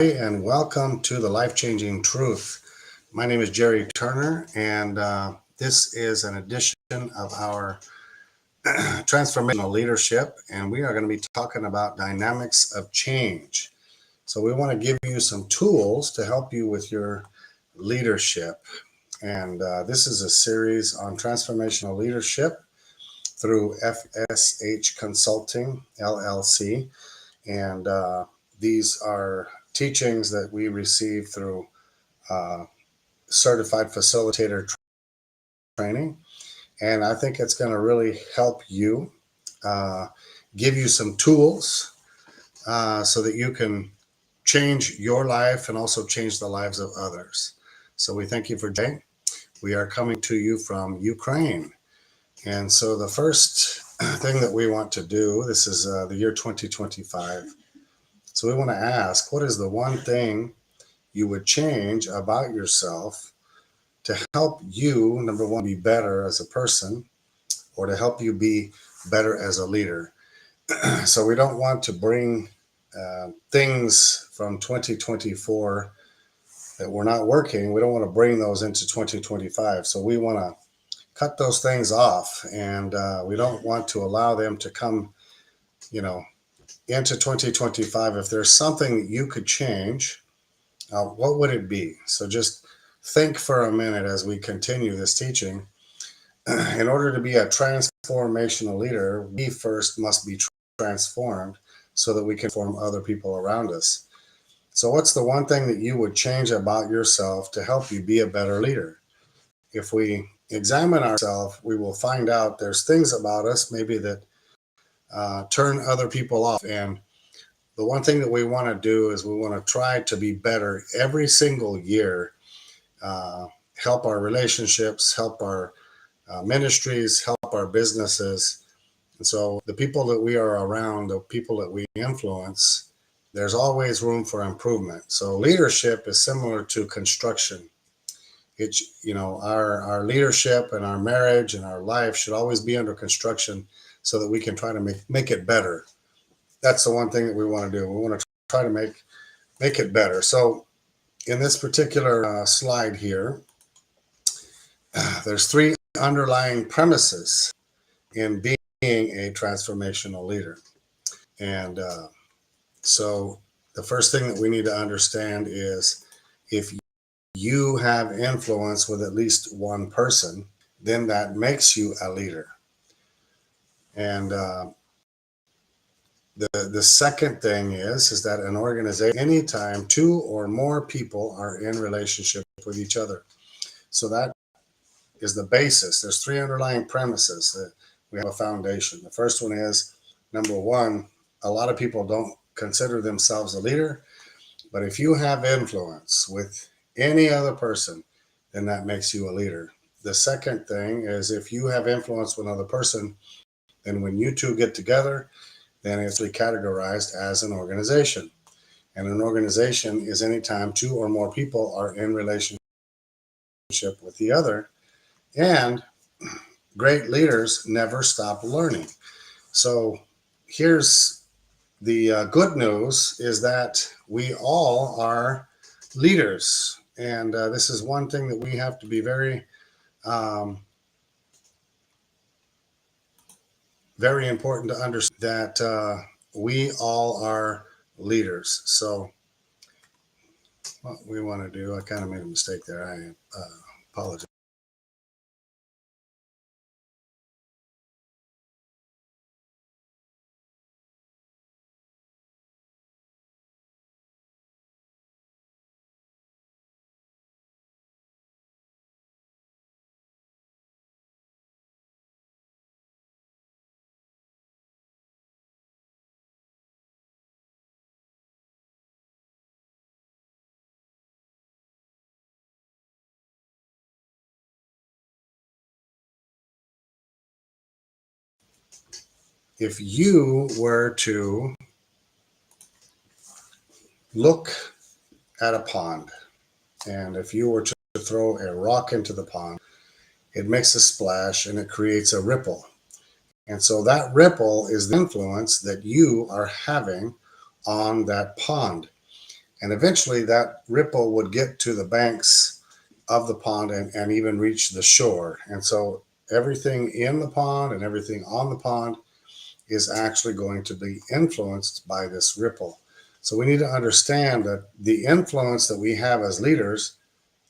and welcome to the Life Changing Truth. My name is Jerry Turner, and this is an edition of our transformational leadership, and we are going to be talking about dynamics of change. So, we want to give you some tools to help you with your leadership. And this is a series on transformational leadership through FSH Consulting, LLC. And these are teachings that we receive through uh, certified facilitator training. And I think it's going to really help you, uh, give you some tools so that you can change your life and also change the lives of others. So we thank you for joining. We are coming to you from Ukraine. And so the first thing that we want to do, this is the year 2025. So we want to ask, what is the one thing you would change about yourself to help you, number one, be better as a person, or to help you be better as a leader? So we don't want to bring things from 2024 that were not working. We don't want to bring those into 2025. So we want to cut those things off, and we don't want to allow them to come, into 2025. If there's something that you could change, what would it be? So just think for a minute as we continue this teaching. In order to be a transformational leader, we first must be transformed so that we can form other people around us. So what's the one thing that you would change about yourself to help you be a better leader? If we examine ourselves, we will find out there's things about us maybe that turn other people off. And the one thing that we want to do is we want to try to be better every single year, help our relationships, help our ministries, help our businesses. And so the people that we are around, the people that we influence, there's always room for improvement. So leadership is similar to construction. It's, our leadership and our marriage and our life should always be under construction so that we can try to make it better. That's the one thing that we want to do. We want to try to make it better. So in this particular slide here, there's three underlying premises in being a transformational leader. And so the first thing that we need to understand is if you have influence with at least one person, then that makes you a leader. And the second thing is that an organization, anytime two or more people are in relationship with each other. So that is the basis. There's three underlying premises that we have a foundation. The first one is, number one, a lot of people don't consider themselves a leader, but if you have influence with any other person, then that makes you a leader. The second thing is if you have influence with another person, then when you two get together, then it's categorized as an organization. And an organization is anytime two or more people are in relationship with the other. And great leaders never stop learning. So here's the good news is that we all are leaders. And this is one thing that we have to be very, very important to understand, that we all are leaders. So what we want to do, I kind of made a mistake there. I apologize. If you were to look at a pond, and if you were to throw a rock into the pond, it makes a splash and it creates a ripple. And so that ripple is the influence that you are having on that pond. And eventually that ripple would get to the banks of the pond and even reach the shore. And so everything in the pond and everything on the pond is actually going to be influenced by this ripple. So we need to understand that the influence that we have as leaders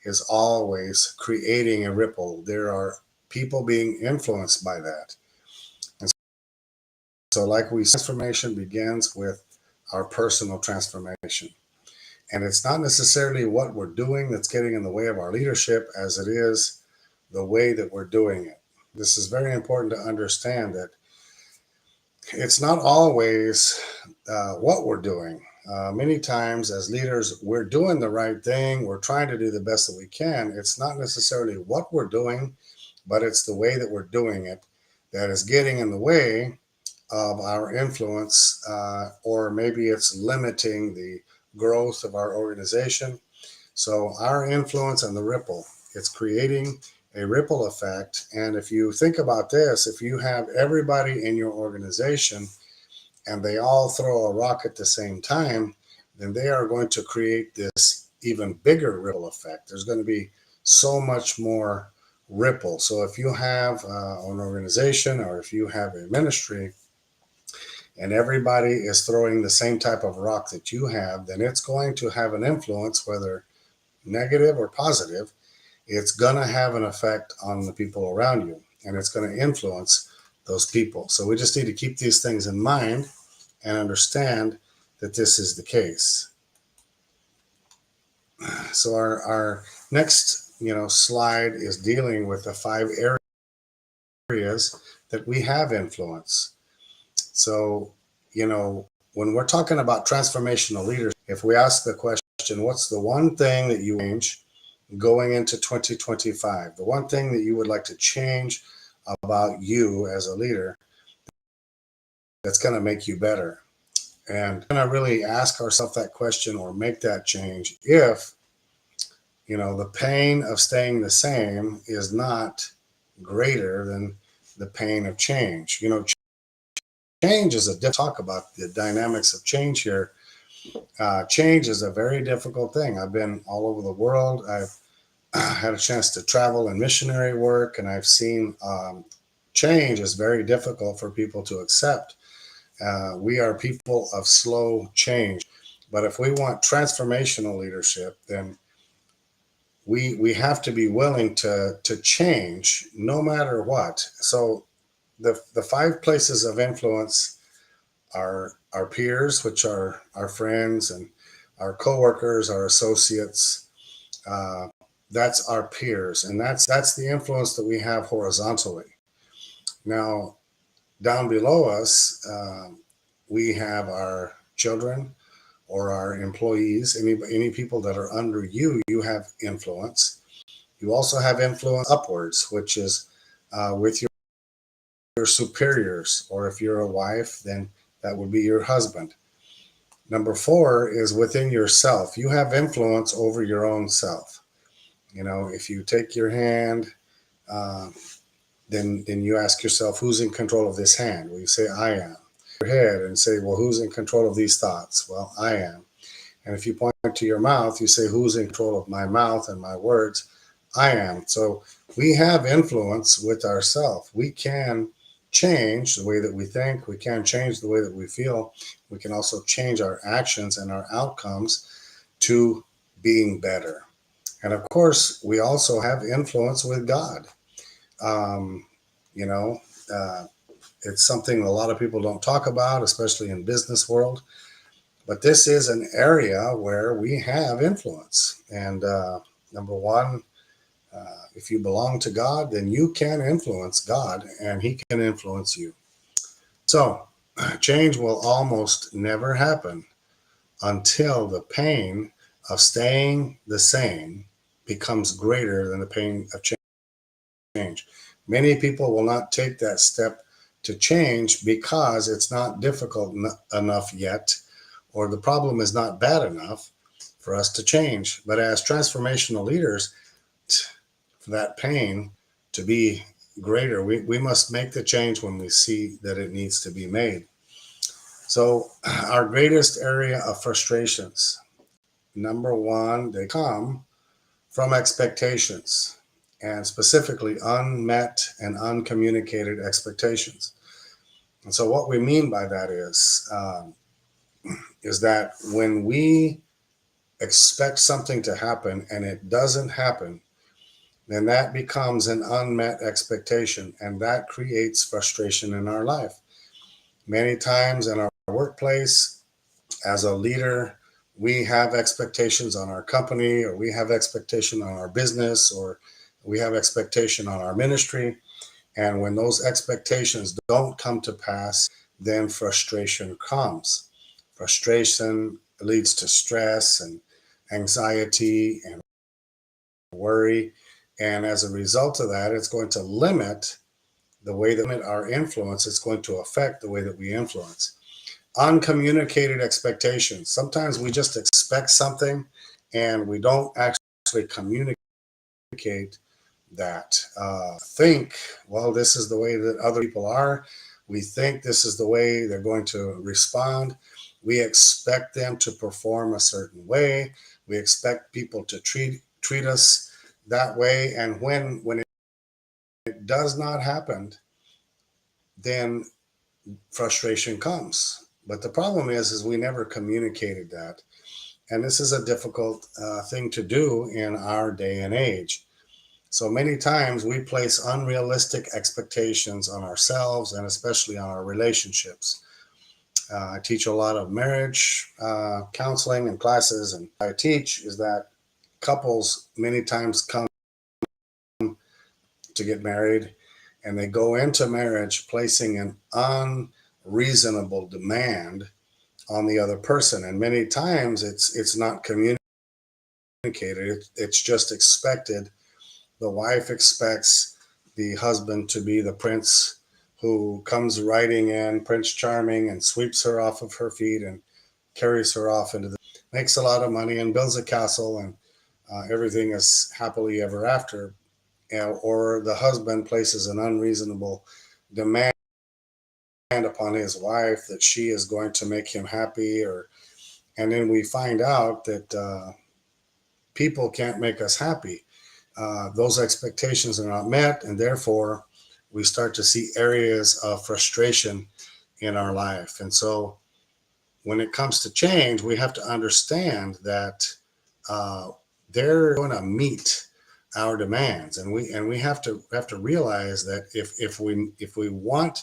is always creating a ripple. There are people being influenced by that. And so, like we said, transformation begins with our personal transformation. And it's not necessarily what we're doing that's getting in the way of our leadership as it is the way that we're doing it. This is very important to understand that it's not always what we're doing. Many times, as leaders, we're doing the right thing. We're trying to do the best that we can. It's not necessarily what we're doing, but it's the way that we're doing it that is getting in the way of our influence, or maybe it's limiting the growth of our organization. So, our influence and the ripple, it's creating a ripple effect. And if you think about this, if you have everybody in your organization and they all throw a rock at the same time, then they are going to create this even bigger ripple effect. There's going to be so much more ripple. So if you have an organization or if you have a ministry and everybody is throwing the same type of rock that you have, then it's going to have an influence, whether negative or positive. It's going to have an effect on the people around you and it's going to influence those people. So we just need to keep these things in mind and understand that this is the case. So our next slide is dealing with the 5 areas that we have influence. So when we're talking about transformational leadership, if we ask the question, what's the one thing that you change going into 2025, the one thing that you would like to change about you as a leader that's going to make you better? And we're going to really ask ourselves that question or make that change if the pain of staying the same is not greater than the pain of change. Change is talk about the dynamics of change here. Change is a very difficult thing. I've been all over the world. I've had a chance to travel in missionary work, and I've seen change is very difficult for people to accept. We are people of slow change, but if we want transformational leadership, then we have to be willing to change no matter what. So the 5 places of influence are our peers, which are our friends and our coworkers, our associates. That's our peers, and that's the influence that we have horizontally. Now, down below us, we have our children or our employees, any people that are under you, you have influence. You also have influence upwards, which is with your superiors, or if you're a wife, then that would be your husband. Number 4 is within yourself. You have influence over your own self. If you take your hand, then you ask yourself, who's in control of this hand? Well, you say, I am. Your head and say, well, who's in control of these thoughts? Well, I am. And if you point to your mouth, you say, who's in control of my mouth and my words? I am. So we have influence with ourselves. We can change the way that we think. We can change the way that we feel. We can also change our actions and our outcomes to being better. And of course, we also have influence with God. It's something a lot of people don't talk about, especially in business world. But this is an area where we have influence. And number 1, if you belong to God, then you can influence God and he can influence you. So change will almost never happen until the pain of staying the same becomes greater than the pain of change. Many people will not take that step to change because it's not difficult enough yet, or the problem is not bad enough for us to change. But as transformational leaders, for that pain to be greater, we must make the change when we see that it needs to be made. So our greatest area of frustrations number one, they come from expectations, and specifically unmet and uncommunicated expectations. And so, what we mean by that is that when we expect something to happen and it doesn't happen, then that becomes an unmet expectation, and that creates frustration in our life. Many times in our workplace, as a leader, we have expectations on our company, or we have expectation on our business, or we have expectation on our ministry. And when those expectations don't come to pass, then frustration comes. Frustration leads to stress and anxiety and worry. And as a result of that, it's going to limit the way that our influence. It's going to affect the way that we influence. Uncommunicated expectations. Sometimes we just expect something and we don't actually communicate that. Think, well, this is the way that other people are. We think this is the way they're going to respond. We expect them to perform a certain way. We expect people to treat us that way. And when it does not happen, then frustration comes. But the problem is we never communicated that. And this is a difficult thing to do in our day and age. So many times we place unrealistic expectations on ourselves and especially on our relationships. I teach a lot of marriage counseling and classes, and I teach is that couples many times come to get married and they go into marriage placing an unreasonable demand on the other person, and many times it's not communicated. It's just expected. The wife expects the husband to be the prince who comes riding in, Prince Charming, and sweeps her off of her feet and carries her off into the makes a lot of money and builds a castle, and everything is happily ever after. Or the husband places an unreasonable demand upon his wife that she is going to make him happy, or and then we find out that people can't make us happy. Those expectations are not met, and therefore we start to see areas of frustration in our life. And so when it comes to change, we have to understand that they're going to meet our demands, and we have to realize that if we want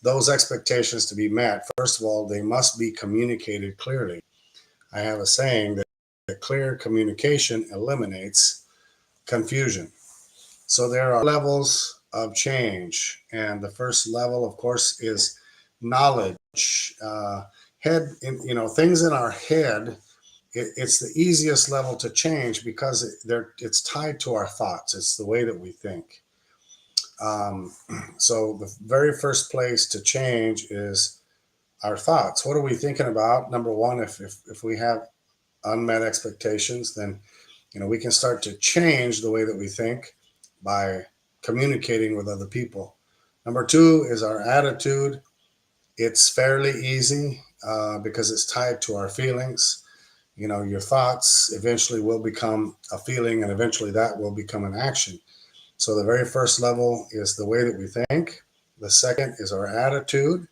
those expectations to be met, first of all, they must be communicated clearly. I have a saying that clear communication eliminates confusion. So there are levels of change, and the first level, of course, is knowledge. Head, things in our head. It's the easiest level to change because it's tied to our thoughts. It's the way that we think. Um, so the very first place to change is our thoughts. What are we thinking about? Number one, if we have unmet expectations, then we can start to change the way that we think by communicating with other people. Number two is our attitude. It's fairly easy because it's tied to our feelings. Your thoughts eventually will become a feeling, and eventually that will become an action. So the very first level is the way that we think. The second is our attitude.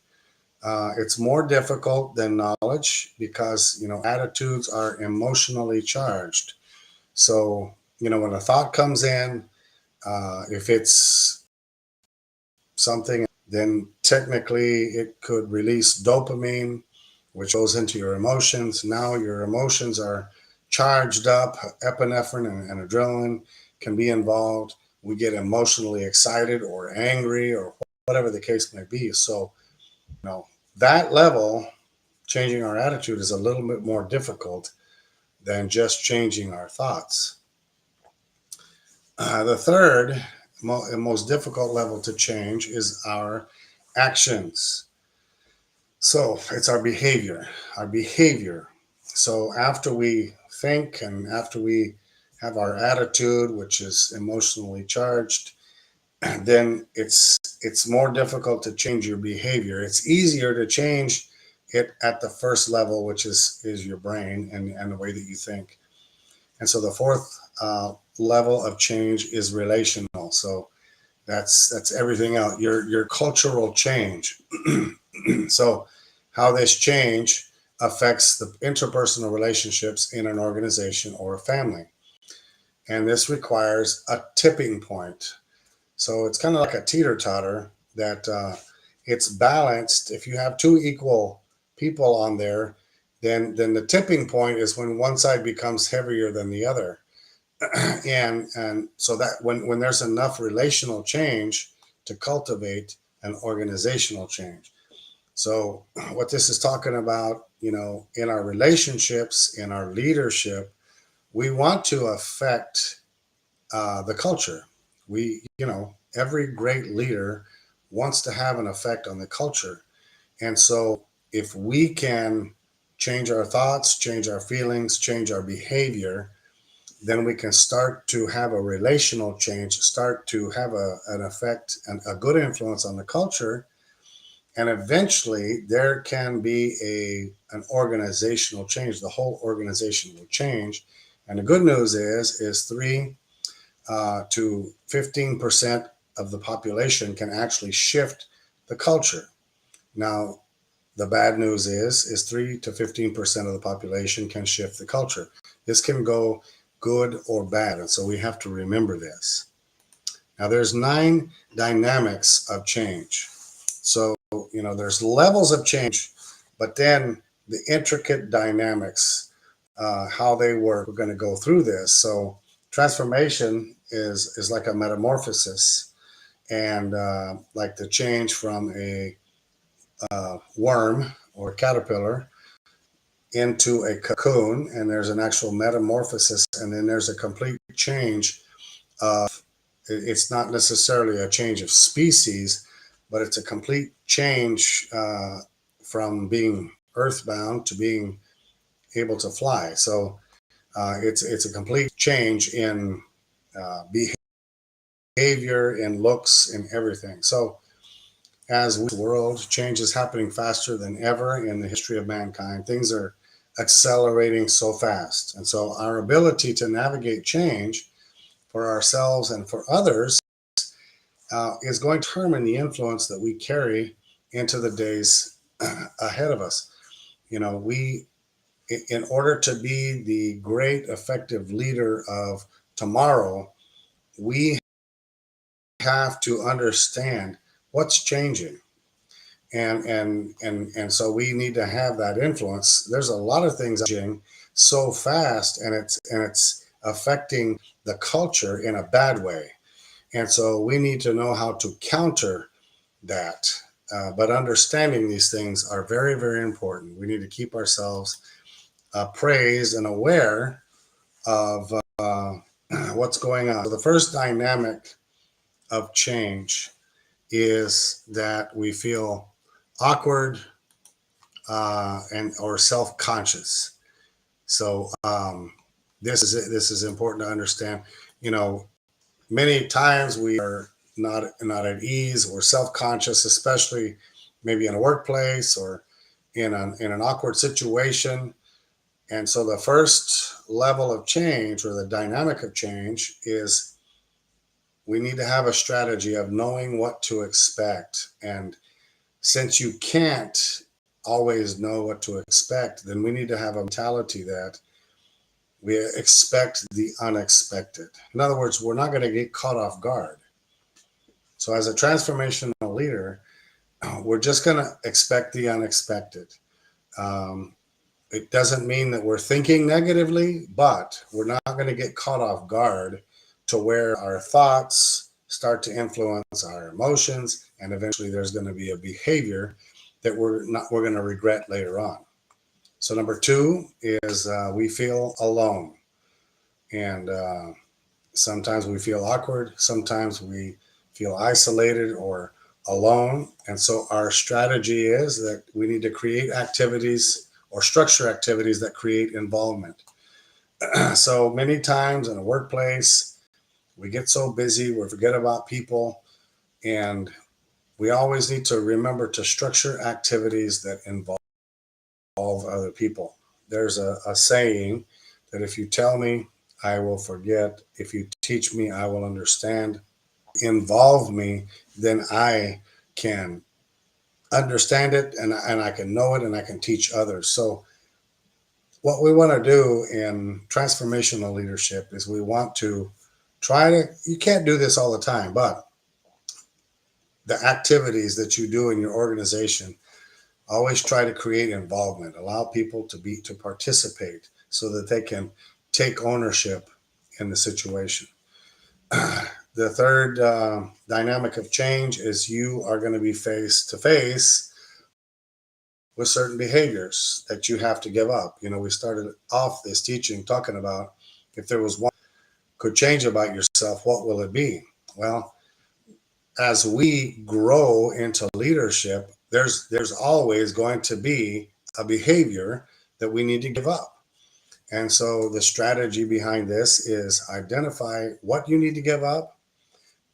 It's more difficult than knowledge because attitudes are emotionally charged. So when a thought comes in, if it's something, then technically it could release dopamine, which goes into your emotions. Now your emotions are charged up. Epinephrine and adrenaline can be involved. We get emotionally excited or angry or whatever the case may be. So, that level, changing our attitude, is a little bit more difficult than just changing our thoughts. The third most difficult level to change is our actions. So it's our behavior. Our behavior. So after we think and after we have our attitude, which is emotionally charged, then it's more difficult to change your behavior. It's easier to change it at the first level, which is your brain and the way that you think. And so the fourth level of change is relational. So that's everything else. Your cultural change. So how this change affects the interpersonal relationships in an organization or a family. And this requires a tipping point. So it's kind of like a teeter totter that it's balanced. If you have two equal people on there, then the tipping point is when one side becomes heavier than the other. And so that when there's enough relational change to cultivate an organizational change. So what this is talking about, in our relationships, in our leadership, we want to affect the culture. Every great leader wants to have an effect on the culture. And so if we can change our thoughts, change our feelings, change our behavior, then we can start to have a relational change, start to have an effect and a good influence on the culture. And eventually there can be an organizational change. The whole organization will change. And the good news is 3 to 15% of the population can actually shift the culture. Now, the bad news is 3 to 15% of the population can shift the culture. This can go good or bad, and so we have to remember this. Now, there's 9 dynamics of change. So, there's levels of change, but then the intricate dynamics, how they work, we're going to go through this. So, transformation is like a metamorphosis, and like the change from a worm or caterpillar into a cocoon, and there's an actual metamorphosis, and then there's a complete change of, it's not necessarily a change of species, but it's a complete change from being earthbound to being able to fly. So it's a complete change in behavior, in looks, in everything. So as the world change is happening faster than ever in the history of mankind, things are accelerating so fast. And so our ability to navigate change for ourselves and for others is going to determine the influence that we carry into the days ahead of us. In order to be the great effective leader of tomorrow, we have to understand what's changing. And so we need to have that influence. There's a lot of things changing so fast, and it's affecting the culture in a bad way. And so we need to know how to counter that. But understanding these things are very, very important. We need to keep ourselves appraised and aware of what's going on. So the first dynamic of change is that we feel awkward and or self-conscious. So this is important to understand. Many times we are not at ease or self-conscious, especially maybe in a workplace or in an awkward situation. And so the first level of change, or the dynamic of change, is we need to have a strategy of knowing what to expect. And since you can't always know what to expect, then we need to have a mentality that we expect the unexpected. In other words, we're not going to get caught off guard. So as a transformational leader, we're just going to expect the unexpected. It doesn't mean that we're thinking negatively, but we're not going to get caught off guard to where our thoughts start to influence our emotions, and eventually there's going to be a behavior that we're going to regret later on. So number 2 is we feel alone, and sometimes we feel awkward, sometimes we feel isolated or alone. And so our strategy is that we need to create activities or structure activities that create involvement. So many times in a workplace, we get so busy, we forget about people, and we always need to remember to structure activities that involve other people. There's a saying that if you tell me I will forget. If you teach me, I will understand. Involve me, then I can understand it, and I can know it, and I can teach others. So what we want to do in transformational leadership is we want to try to, you can't do this all the time, but the activities that you do in your organization, always try to create involvement, allow people to participate so that they can take ownership in the situation. The third dynamic of change is you are going to be face to face with certain behaviors that you have to give up. You know, we started off this teaching talking about if there was one could change about yourself, what will it be? Well, as we grow into leadership, there's always going to be a behavior that we need to give up. And so the strategy behind this is identify what you need to give up,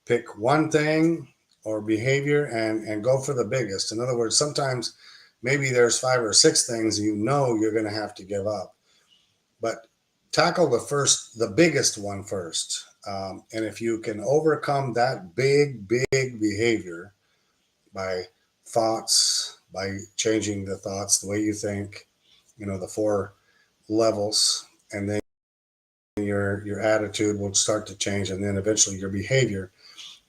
pick one thing or behavior and go for the biggest. In other words, sometimes maybe there's 5 or 6 things you know you're going to have to give up, but tackle the biggest one first. And if you can overcome that big behavior by thoughts, by changing the thoughts, the way you think, you know, the 4 levels, and then your attitude will start to change, and then eventually your behavior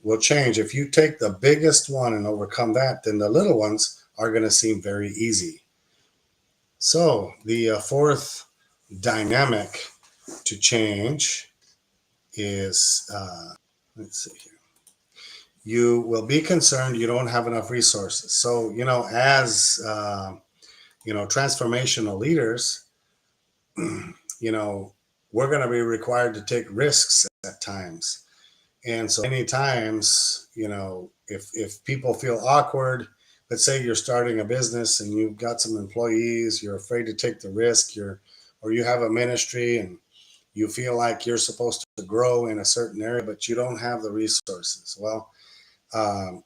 will change. If you take the biggest one and overcome that, then the little ones are going to seem very easy. So the fourth dynamic to change is, let's see here. You will be concerned you don't have enough resources. So, you know, as, transformational leaders, you know, we're going to be required to take risks at times. And so many times, you know, if people feel awkward, let's say you're starting a business and you've got some employees, you're afraid to take the risk, or you have a ministry and you feel like you're supposed to grow in a certain area, but you don't have the resources. Well, um,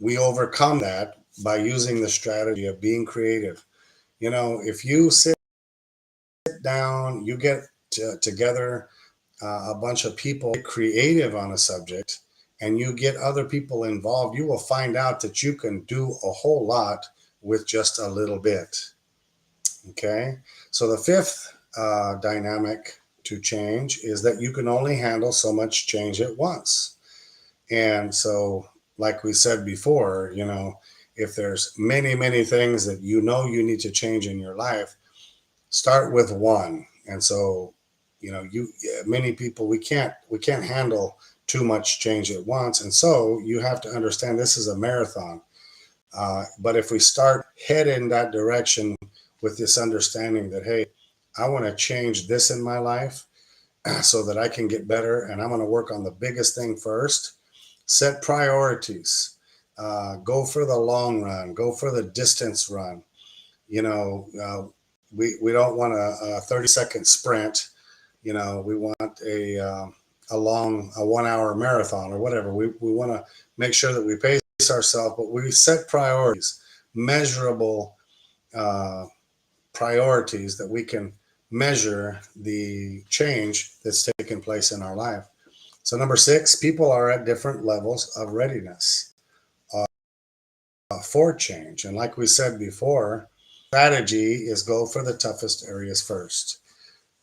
we overcome that by using the strategy of being creative. You know, if you sit down, you get together a bunch of people creative on a subject, and you get other people involved, you will find out that you can do a whole lot with just a little bit. Okay. So the fifth dynamic to change is that you can only handle so much change at once. And so, like we said before, you know, if there's many things that you know you need to change in your life, start with one. And so, you know, many people, we can't handle too much change at once. And so you have to understand this is a marathon. But if we start head in that direction with this understanding that, hey, I want to change this in my life so that I can get better, and I'm going to work on the biggest thing first. Set priorities. Go for the long run. Go for the distance run. You know, we don't want a 30-second sprint. You know, we want a 1 hour marathon or whatever. We want to make sure that we pace ourselves, but we set priorities, measurable priorities that we can measure the change that's taken place in our life. So number 6, people are at different levels of readiness for change. And like we said before, strategy is go for the toughest areas first.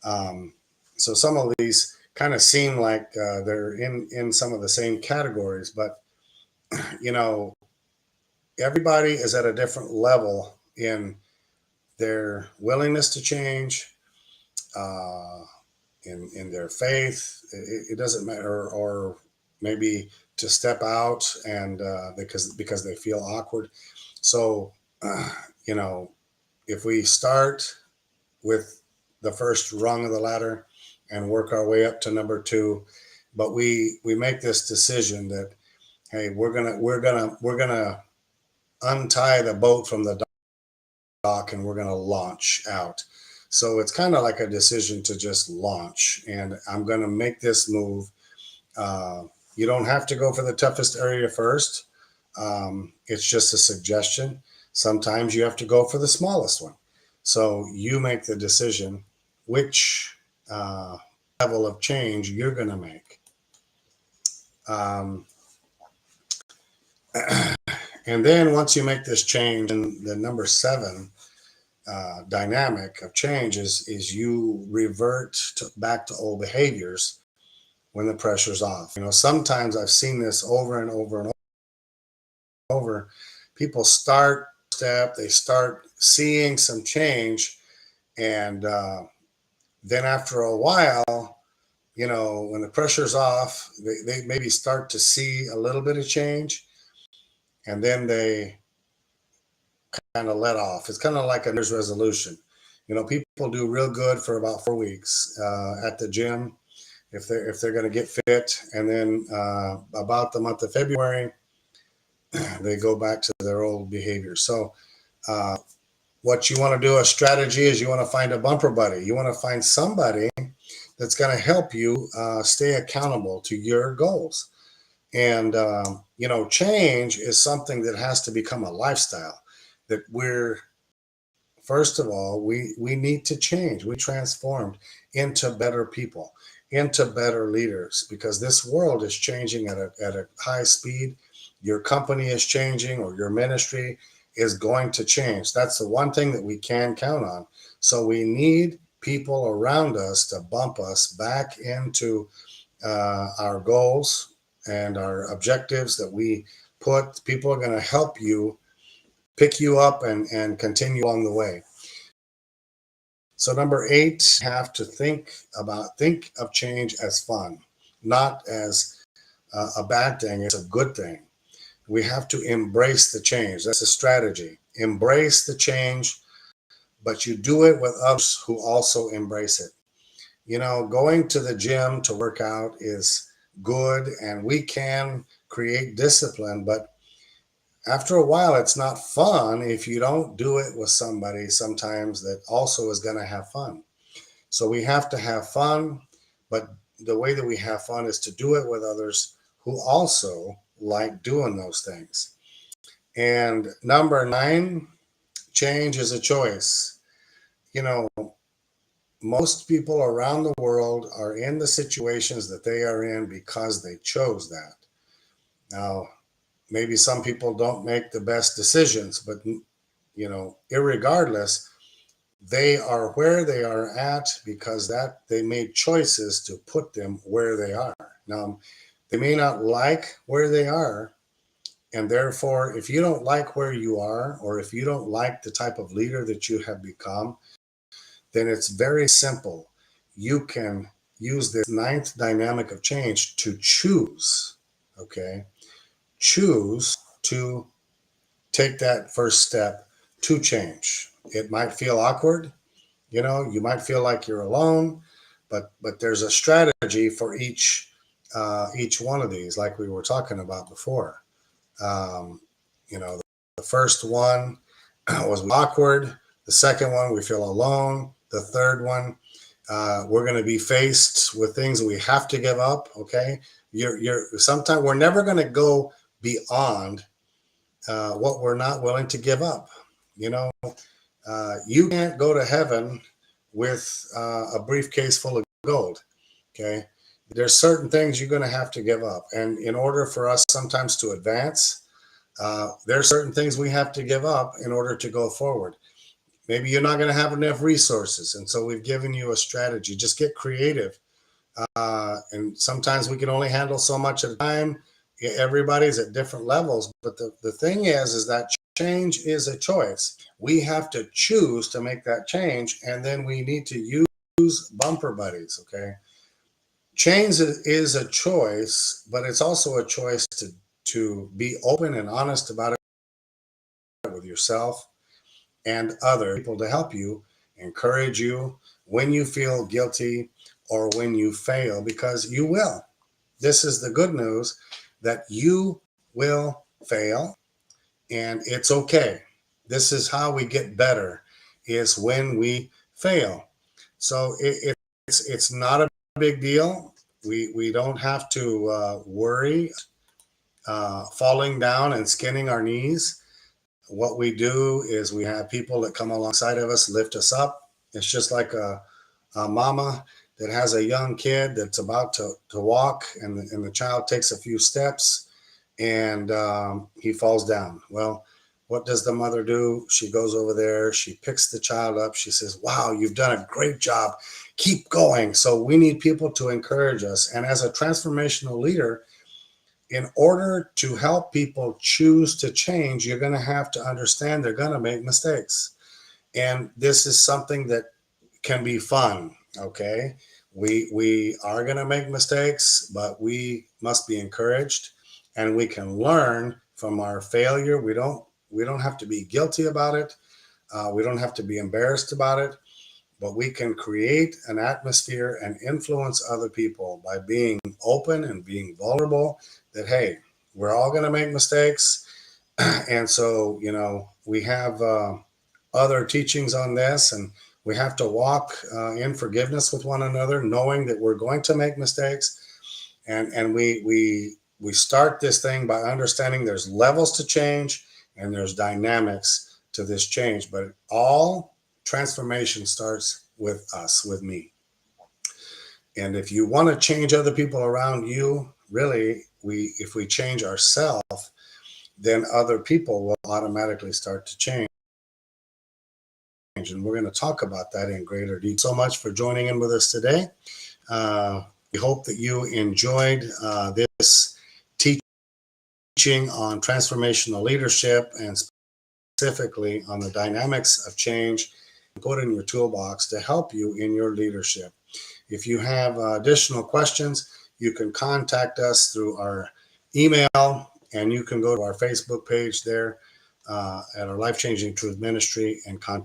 So some of these kind of seem like they're in some of the same categories, but you know, everybody is at a different level in their willingness to change, uh, in their faith. It doesn't matter, or maybe to step out and because they feel awkward. So you know, if we start with the first rung of the ladder and work our way up to number 2, but we make this decision that, hey, we're gonna untie the boat from the dock and we're gonna launch out. So it's kind of like a decision to just launch, and I'm gonna make this move. You don't have to go for the toughest area first. It's just a suggestion. Sometimes you have to go for the smallest one. So you make the decision which level of change you're going to make. Um, and then once you make this change, and the number 7 dynamic of change is you revert back to old behaviors when the pressure's off. Sometimes I've seen this over and over and over. People they start seeing some change, and then after a while, when the pressure's off, they maybe start to see a little bit of change, and then they kind of let off. It's kind of like a New Year's resolution. People do real good for about 4 weeks at the gym if they're going to get fit, and then about the month of February, they go back to their old behavior. So what you want to do, a strategy, is you want to find a bumper buddy. You want to find somebody that's going to help you stay accountable to your goals. And, change is something that has to become a lifestyle, that first of all, we need to change. We transformed into better people, into better leaders, because this world is changing at a high speed. Your company is changing, or your ministry is going to change. That's the one thing that we can count on. So we need people around us to bump us back into our goals and our objectives that we put. People are going to help you, pick you up, and continue along the way. So number 8, have to think of change as fun, not as a bad thing. It's a good thing. We have to embrace the change. That's a strategy. Embrace the change, but you do it with others who also embrace it. Going to the gym to work out is good, and we can create discipline, but after a while, it's not fun if you don't do it with somebody sometimes that also is going to have fun. So we have to have fun, but the way that we have fun is to do it with others who also like doing those things. And number 9, change is a choice. Most people around the world are in the situations that they are in because they chose that. Now, maybe some people don't make the best decisions, but irregardless, they are where they are at because that they made choices to put them where they are. Now, they may not like where they are, and therefore, if you don't like where you are, or if you don't like the type of leader that you have become, then it's very simple. You can use this 9th dynamic of change to choose, okay? Choose to take that first step to change. It might feel awkward, you might feel like you're alone, but there's a strategy for each one of these, like we were talking about before. The first one was awkward. The second one, we feel alone. The third one, we're going to be faced with things that we have to give up. Okay, sometimes we're never going to go beyond what we're not willing to give up. You can't go to heaven with a briefcase full of gold. Okay, there's certain things you're going to have to give up, and in order for us sometimes to advance, there's certain things we have to give up in order to go forward. Maybe you're not going to have enough resources, and so we've given you a strategy. Just get creative, and sometimes we can only handle so much at a time. Everybody's at different levels, but the thing is that change is a choice. We have to choose to make that change, and then we need to use bumper buddies. Okay, change is a choice, but it's also a choice to be open and honest about it with yourself and other people to help you, encourage you when you feel guilty or when you fail, because you will. This is the good news, that you will fail, and it's okay. This is how we get better, is when we fail. So it's not a big deal. We don't have to worry falling down and skinning our knees. What we do is we have people that come alongside of us, lift us up. It's just like a mama that has a young kid that's about to walk, and the child takes a few steps, and he falls down. Well, what does the mother do? She goes over there, she picks the child up, she says, "Wow, you've done a great job. Keep going." So we need people to encourage us. And as a transformational leader, in order to help people choose to change, you're going to have to understand they're going to make mistakes. And this is something that can be fun. Okay. We are going to make mistakes, but we must be encouraged, and we can learn from our failure. We don't have to be guilty about it. We don't have to be embarrassed about it, but we can create an atmosphere and influence other people by being open and being vulnerable, that, hey, we're all going to make mistakes. And so, we have other teachings on this, and we have to walk in forgiveness with one another, knowing that we're going to make mistakes. And we start this thing by understanding there's levels to change and there's dynamics to this change, but all transformation starts with us, with me. And if you want to change other people around you, really, if we change ourselves, then other people will automatically start to change. And we're going to talk about that in greater detail. So much for joining in with us today. We hope that you enjoyed this teaching on transformational leadership, and specifically on the dynamics of change, put in your toolbox to help you in your leadership. If you have additional questions, you can contact us through our email, and you can go to our Facebook page there at our Life Changing Truth Ministry and contact